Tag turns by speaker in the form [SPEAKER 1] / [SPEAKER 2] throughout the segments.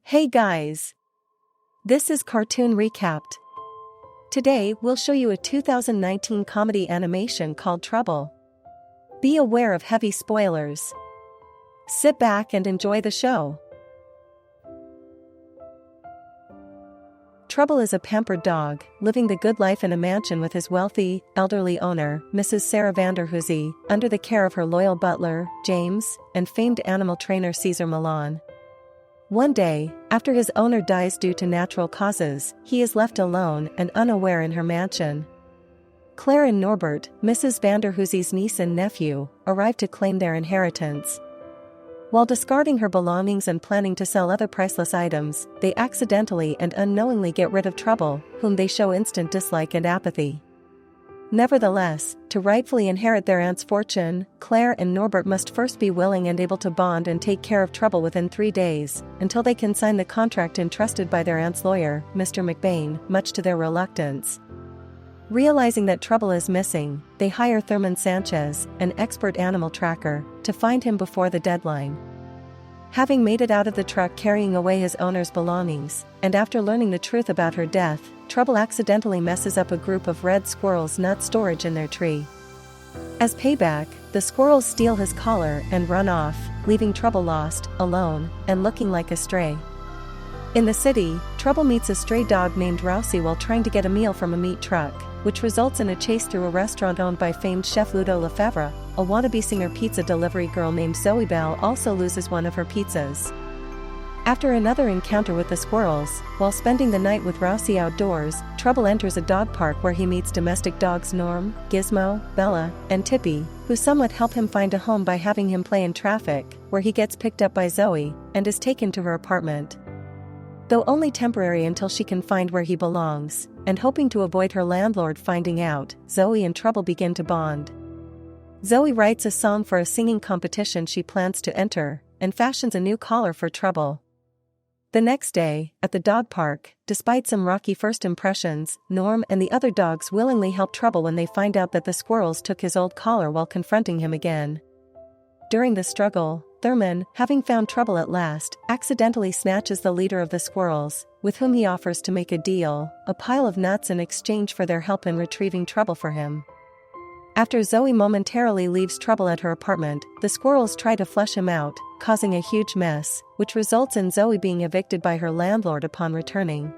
[SPEAKER 1] Hey guys! This is Cartoon Recapped. Today we'll show you a 2019 comedy animation called Trouble. Be aware of heavy spoilers. Sit back and enjoy the show. Trouble is a pampered dog, living the good life in a mansion with his wealthy, elderly owner, Mrs. Sarah Vanderhoozy, under the care of her loyal butler, James, and famed animal trainer Caesar Milan. One day, after his owner dies due to natural causes, he is left alone and unaware in her mansion. Claire and Norbert, Mrs. Vanderhoozy's niece and nephew, arrive to claim their inheritance. While discarding her belongings and planning to sell other priceless items, they accidentally and unknowingly get rid of Trouble, whom they show instant dislike and apathy. Nevertheless, to rightfully inherit their aunt's fortune, Claire and Norbert must first be willing and able to bond and take care of Trouble within 3 days, until they can sign the contract entrusted by their aunt's lawyer, Mr. McBain, much to their reluctance. Realizing that Trouble is missing, they hire Thurman Sanchez, an expert animal tracker, to find him before the deadline. Having made it out of the truck carrying away his owner's belongings, and after learning the truth about her death, Trouble accidentally messes up a group of red squirrels' nut storage in their tree. As payback, the squirrels steal his collar and run off, leaving Trouble lost, alone, and looking like a stray. In the city, Trouble meets a stray dog named Rousey while trying to get a meal from a meat truck, which results in a chase through a restaurant owned by famed chef Ludo Lefebvre. A wannabe singer pizza delivery girl named Zoe Bell also loses one of her pizzas. After another encounter with the squirrels, while spending the night with Rousey outdoors, Trouble enters a dog park where he meets domestic dogs Norm, Gizmo, Bella, and Tippy, who somewhat help him find a home by having him play in traffic, where he gets picked up by Zoe, and is taken to her apartment. Though only temporary until she can find where he belongs, and hoping to avoid her landlord finding out, Zoe and Trouble begin to bond. Zoe writes a song for a singing competition she plans to enter, and fashions a new collar for Trouble. The next day, at the dog park, despite some rocky first impressions, Norm and the other dogs willingly help Trouble when they find out that the squirrels took his old collar while confronting him again. During the struggle, Thurman, having found Trouble at last, accidentally snatches the leader of the squirrels, with whom he offers to make a deal, a pile of nuts in exchange for their help in retrieving Trouble for him. After Zoe momentarily leaves Trouble at her apartment, the squirrels try to flush him out, causing a huge mess, which results in Zoe being evicted by her landlord upon returning.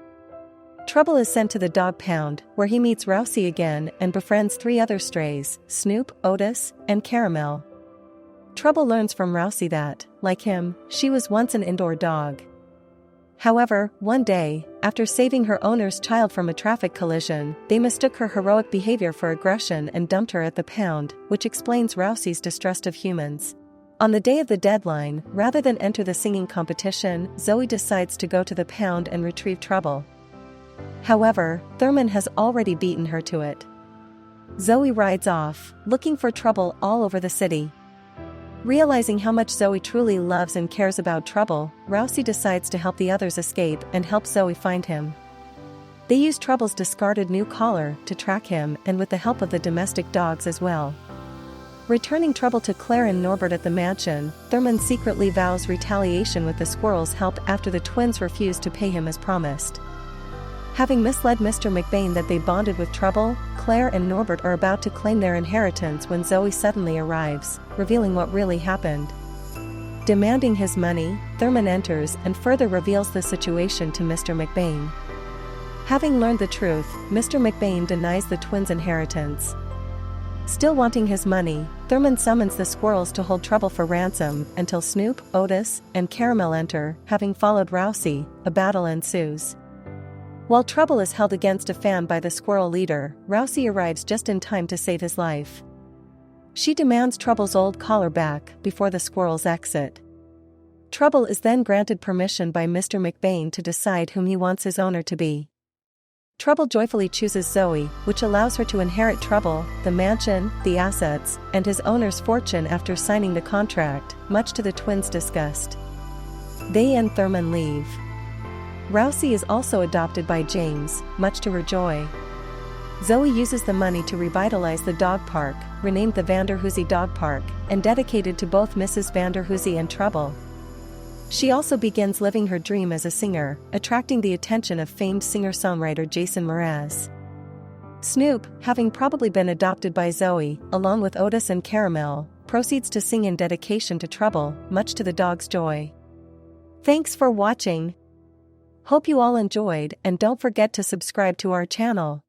[SPEAKER 1] Trouble is sent to the dog pound, where he meets Rousey again and befriends 3 other strays, Snoop, Otis, and Caramel. Trouble learns from Rousey that, like him, she was once an indoor dog. However, one day, after saving her owner's child from a traffic collision, they mistook her heroic behavior for aggression and dumped her at the pound, which explains Rousey's distrust of humans. On the day of the deadline, rather than enter the singing competition, Zoe decides to go to the pound and retrieve Trouble. However, Thurman has already beaten her to it. Zoe rides off, looking for Trouble all over the city. Realizing how much Zoe truly loves and cares about Trouble, Rousey decides to help the others escape and help Zoe find him. They use Trouble's discarded new collar to track him, and with the help of the domestic dogs as well. Returning Trouble to Claire and Norbert at the mansion, Thurman secretly vows retaliation with the squirrels' help after the twins refuse to pay him as promised. Having misled Mr. McBain that they bonded with Trouble, Claire and Norbert are about to claim their inheritance when Zoe suddenly arrives, revealing what really happened. Demanding his money, Thurman enters and further reveals the situation to Mr. McBain. Having learned the truth, Mr. McBain denies the twins' inheritance. Still wanting his money, Thurman summons the squirrels to hold Trouble for ransom until Snoop, Otis, and Caramel enter. Having followed Rousey, a battle ensues. While Trouble is held against a fan by the squirrel leader, Rousey arrives just in time to save his life. She demands Trouble's old collar back before the squirrels exit. Trouble is then granted permission by Mr. McBain to decide whom he wants his owner to be. Trouble joyfully chooses Zoe, which allows her to inherit Trouble, the mansion, the assets, and his owner's fortune after signing the contract, much to the twins' disgust. They and Thurman leave. Rousey is also adopted by James, much to her joy. Zoe uses the money to revitalize the dog park, renamed the Vanderhoozy Dog Park, and dedicated to both Mrs. Vanderhoozy and Trouble. She also begins living her dream as a singer, attracting the attention of famed singer-songwriter Jason Mraz. Snoop, having probably been adopted by Zoe, along with Otis and Caramel, proceeds to sing in dedication to Trouble, much to the dog's joy. Thanks for watching. Hope you all enjoyed, and don't forget to subscribe to our channel.